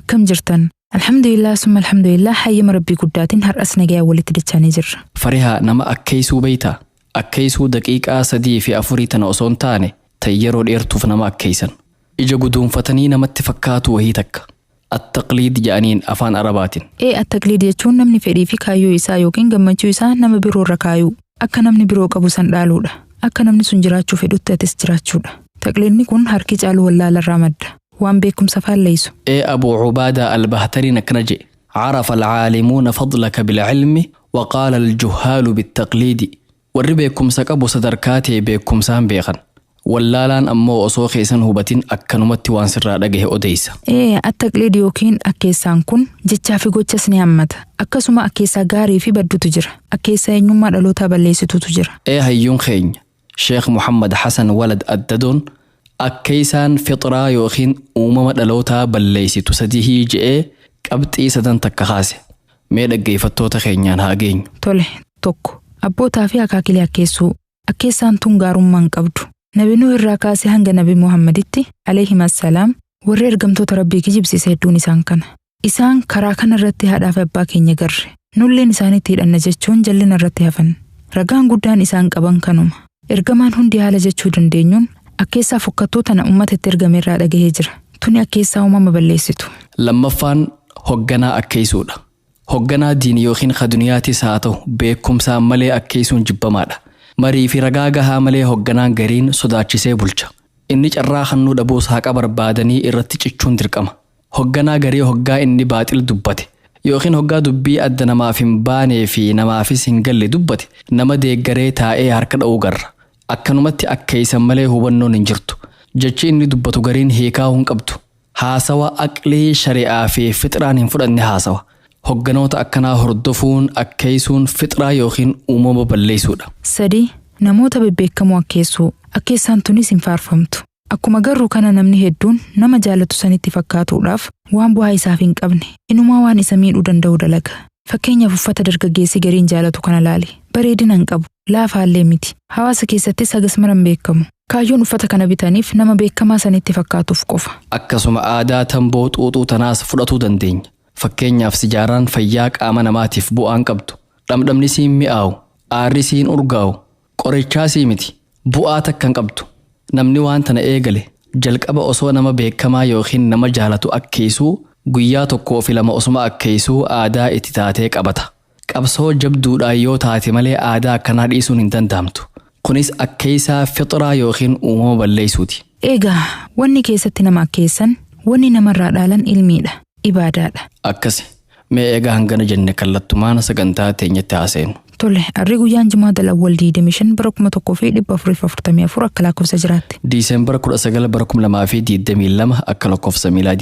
أكم جرتن الحمد لله ثم الحمد لله حيما ربي قداتين هر أسنجا ولتدتشاني جر فريها نما أكيسو بيتا أكيسو دقيقة سدي في أفوري تناصون تاني تيرو الإرتوف نما أكيسن إجا قدوم فتني نما اتفكات وهي تك التقليد جانين أفان أربات التقليد يجون نمني فري في كايو إسا يوكين جمجو إسا نما برو ركايو أكا نمني برو قبو سندالو أكا نمني سنجراتشو في دوتا تسجراتشو تقليدني كون هركي جالو ولا للرامد وان بيكم سفال ليسو أبو عبادة البهتري نكنجي عرف العالمون فضلك بالعلم وقال الجهال بالتقليد والربيكم سكبو صدركاتي بيكم سام بيخن واللالان أمو أصوخي سنهوبتين أكنمت وانسر رادقه أديسا التقليد يوكين أكيسان كن جتشا في قوتشس نعمت أكسما أكيسا غاري في بدو تجر أكيسا ينما دلوتا بليستو تجر هيون خين شيخ محمد حسن ولد الددون أكيسان فطرة يوخين أمم دلوتا بليستو سديه جئ قبط إيسادان تكخاسي ميدق يفتو تخينيان هاقين تولي توكو أبو تافي أكاكيلي أكيسان تنغارم من قبدو نبي نوح الراكاسي هنگ نبي محمد عليه السلام ورر قمتو ربي كجيب سيدون إسان كان إسان كراكن الرتي هذا فبا كينيا غر نولين إساني تير أن جتشون جلين الرتي هفن رقان قدان إسان قبان كانوم إرقامان هندي حال جتشو دندينيون أكيسا فكتو تنا أمت الترقامي رادا جهجر توني أكيسا وما بليستو لما فان هقنا أكيسودا هقنا دين يوخين خدنياتي ساتو بيكم سامالي أكيسون جبامادا marii fi ragaa gahaa malee hogganaan gariin sodaachisee bulcha. Inni carraa hannuu dhabuus haqa barbaadanii irratti cichuun dirqama. Hogganaa garii hoggaa inni baaxil dubbate yookiin hoggaa dubbii adda namaaf hin baanee fi namaafis hin galle dubbate nama deeggaree taa'ee harka dha'uu garra. Akkanumatti akkeessan malee hubannoon hin jirtu. Jechi inni dubbatu gariin hiikaa hin qabdu. Haasawa aqlii shari'aa fi fixraan hin fudhanne haasawa. Hogganoota akkanaa hordofuun akkeessuun fixraa yookiin uumama balleessuudha. Sadii namoota bebbeekamoo akkeessaan tunis hin faarfamtu. Akkuma garuu kana namni hedduun nama jaalatu sanitti fakkaatuudhaaf waan bu'aa isaaf hin qabne inumaa waan isa miidhuu danda'u dalaga. Fakkeenyaaf uffata dargaggeessi gariin jaalatu kana laali. Bareedina hin qabu, laafaallee miti. Hawaasa keessattis hagas maran beekamu. Kaayyoon uffata kana bitaniif nama beekamaa sanitti fakkaatuuf qofa. Akkasuma aadaa tamboo xuuxuu tanaas fudhatuu dandeenya. Fakkeenyaaf sijaaraan fayyaa qaama namaatiif bu'aan qabdu. Dhamdhamni siin mi'aawu, aarri siin urgaa'u, qorichaa sii miti. Bu'aa takka hin qabdu. Namni waan tana eegale jalqaba osoo nama beekamaa yookiin nama jaalatu akkeessuu guyyaa tokkoo fi lama osuma akkeessuu aadaa itti taatee qabata. Qabsoo jabduudhaan yoo taate malee aadaa akkanaa dhiisuun hin danda'amtu. Kunis akkeessaa fixraa yookiin uumama balleessuuti. Eegaa wanni keessatti nama akkeessan wanni namarraa dhaalan ilmiidha. Ibaadaadha. Akkasi mee egaa hangana jenne kallattumaan sagantaa teenyatti haaseenu. Tole harri guyyaan jimaa dalawwal 25 bara 1444 akka lakkoofsa jiraatti. Diiseembara 19 bara 2022 akka lakkoofsa miilaadii.